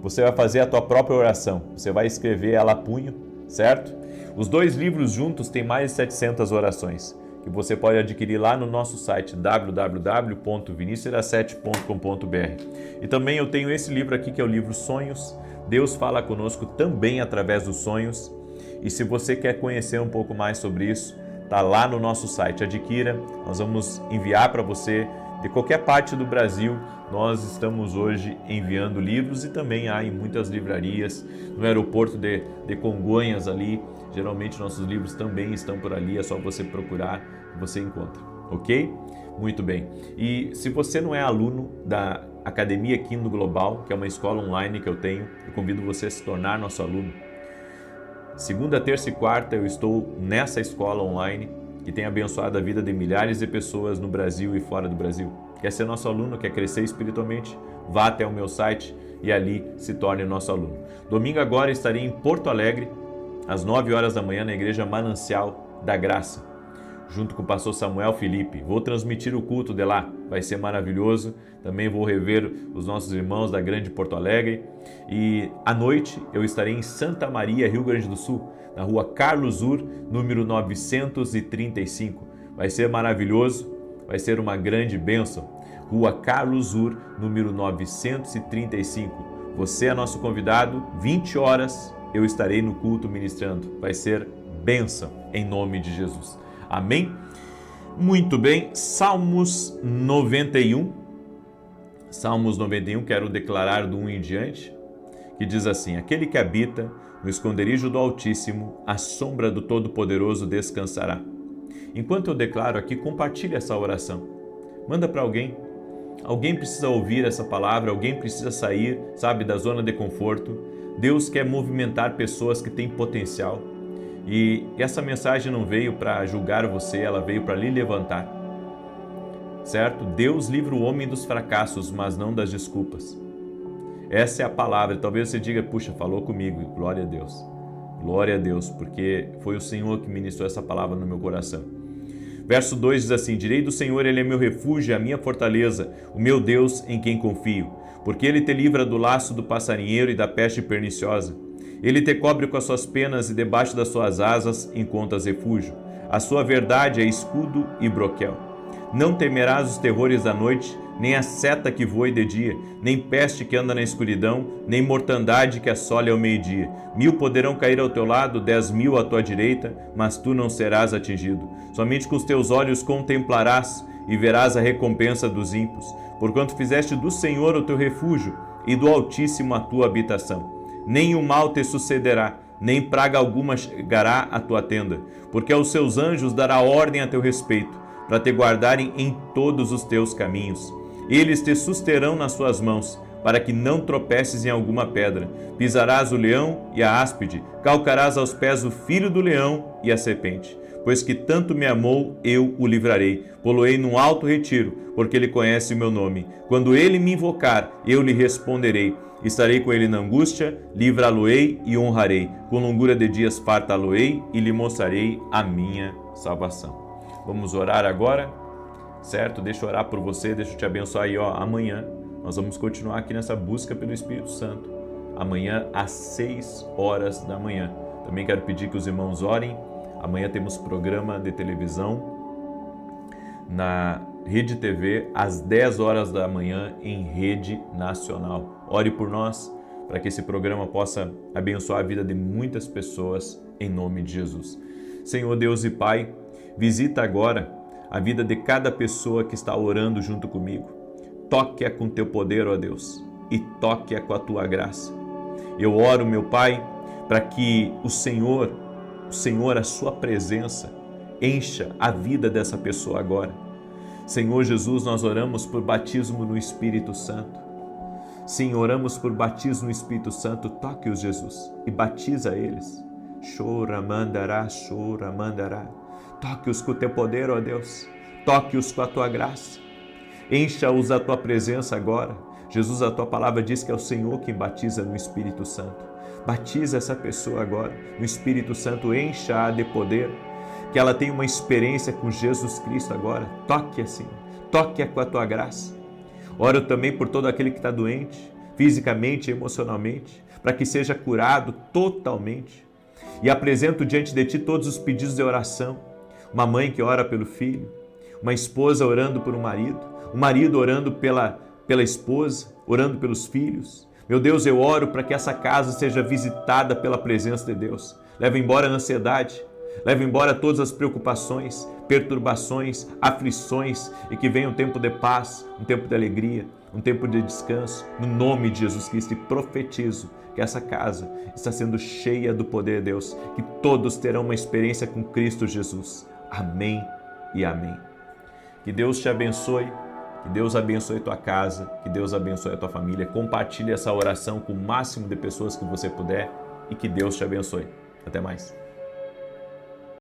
você vai fazer a tua própria oração. Você vai escrever ela a punho, certo? Os dois livros juntos têm mais de 700 orações, que você pode adquirir lá no nosso site www.vinicius7.com.br. E também eu tenho esse livro aqui que é o livro Sonhos. Deus fala conosco também através dos sonhos. E se você quer conhecer um pouco mais sobre isso, tá lá no nosso site. Adquira, nós vamos enviar para você de qualquer parte do Brasil. Nós estamos hoje enviando livros e também há em muitas livrarias, no aeroporto de Congonhas ali, geralmente nossos livros também estão por ali, é só você procurar e você encontra, ok? Muito bem. E se você não é aluno da Academia Kingdom Global, que é uma escola online que eu tenho, eu convido você a se tornar nosso aluno. Segunda, terça e quarta eu estou nessa escola online que tem abençoado a vida de milhares de pessoas no Brasil e fora do Brasil. Quer ser nosso aluno, quer crescer espiritualmente? Vá até o meu site e ali se torne nosso aluno. Domingo agora estarei em Porto Alegre, às 9 horas da manhã, na Igreja Manancial da Graça, junto com o pastor Samuel Felipe. Vou transmitir o culto de lá, vai ser maravilhoso. Também vou rever os nossos irmãos da Grande Porto Alegre. E à noite eu estarei em Santa Maria, Rio Grande do Sul, na rua Carlos Ur, número 935. Vai ser maravilhoso, vai ser uma grande bênção. Rua Carlos Ur, número 935. Você é nosso convidado, 20 horas eu estarei no culto ministrando. Vai ser bênção em nome de Jesus. Amém? Muito bem, Salmos 91. Salmos 91, quero declarar do 1 em diante, que diz assim: aquele que habita no esconderijo do Altíssimo, à sombra do Todo-Poderoso descansará. Enquanto eu declaro aqui, compartilhe essa oração. Manda para alguém. Alguém precisa ouvir essa palavra, alguém precisa sair, sabe, da zona de conforto. Deus quer movimentar pessoas que têm potencial. E essa mensagem não veio para julgar você, ela veio para lhe levantar. Certo? Deus livra o homem dos fracassos, mas não das desculpas. Essa é a palavra. Talvez você diga, puxa, falou comigo. Glória a Deus. Glória a Deus, porque foi o Senhor que ministrou essa palavra no meu coração. Verso 2 diz assim: direi do Senhor, Ele é meu refúgio, a minha fortaleza, o meu Deus em quem confio. Porque Ele te livra do laço do passarinheiro e da peste perniciosa. Ele te cobre com as suas penas e debaixo das suas asas encontras refúgio. A sua verdade é escudo e broquel. Não temerás os terrores da noite, nem a seta que voe de dia, nem peste que anda na escuridão, nem mortandade que assole ao meio-dia. 1000 poderão cair ao teu lado, 10.000 à tua direita, mas tu não serás atingido. Somente com os teus olhos contemplarás e verás a recompensa dos ímpios, porquanto fizeste do Senhor o teu refúgio e do Altíssimo a tua habitação. Nem o mal te sucederá, nem praga alguma chegará à tua tenda, porque aos seus anjos dará ordem a teu respeito, para te guardarem em todos os teus caminhos. Eles te susterão nas suas mãos, para que não tropeces em alguma pedra. Pisarás o leão e a áspide, calcarás aos pés o filho do leão e a serpente. Pois que tanto me amou, eu o livrarei. Pô-lo-ei num alto retiro, porque ele conhece o meu nome. Quando ele me invocar, eu lhe responderei. Estarei com ele na angústia, livrá-lo-ei e honrarei. Com longura de dias fartá-lo-ei e lhe mostrarei a minha salvação. Vamos orar agora, certo? Deixa eu orar por você, deixa eu te abençoar aí, ó. Amanhã nós vamos continuar aqui nessa busca pelo Espírito Santo. Amanhã às 6 horas da manhã. Também quero pedir que os irmãos orem. Amanhã temos programa de televisão na Rede TV às 10 horas da manhã em rede nacional. Ore por nós para que esse programa possa abençoar a vida de muitas pessoas em nome de Jesus. Senhor Deus e Pai, visita agora a vida de cada pessoa que está orando junto comigo. Toque-a com teu poder, ó Deus, e toque-a com a tua graça. Eu oro, meu Pai, para que o Senhor, a sua presença, encha a vida dessa pessoa agora. Senhor Jesus, nós oramos por batismo no Espírito Santo. Sim, oramos por batismo no Espírito Santo. Toque-os, Jesus, e batiza eles. Chora, mandará, chora, mandará. Toque-os com o teu poder, ó Deus. Toque-os com a tua graça. Encha-os da tua presença agora. Jesus, a tua palavra diz que é o Senhor quem batiza no Espírito Santo. Batiza essa pessoa agora no Espírito Santo, encha-a de poder, que ela tenha uma experiência com Jesus Cristo agora. Toque assim, toque-a com a tua graça. Oro também por todo aquele que está doente, fisicamente e emocionalmente, para que seja curado totalmente. E apresento diante de ti todos os pedidos de oração. Uma mãe que ora pelo filho, uma esposa orando por um marido orando pela esposa, orando pelos filhos. Meu Deus, eu oro para que essa casa seja visitada pela presença de Deus. Leva embora a ansiedade, leva embora todas as preocupações, perturbações, aflições, e que venha um tempo de paz, um tempo de alegria, um tempo de descanso, no nome de Jesus Cristo. E profetizo que essa casa está sendo cheia do poder de Deus, que todos terão uma experiência com Cristo Jesus. Amém e amém. Que Deus te abençoe, que Deus abençoe tua casa, que Deus abençoe a tua família. Compartilhe essa oração com o máximo de pessoas que você puder e que Deus te abençoe. Até mais.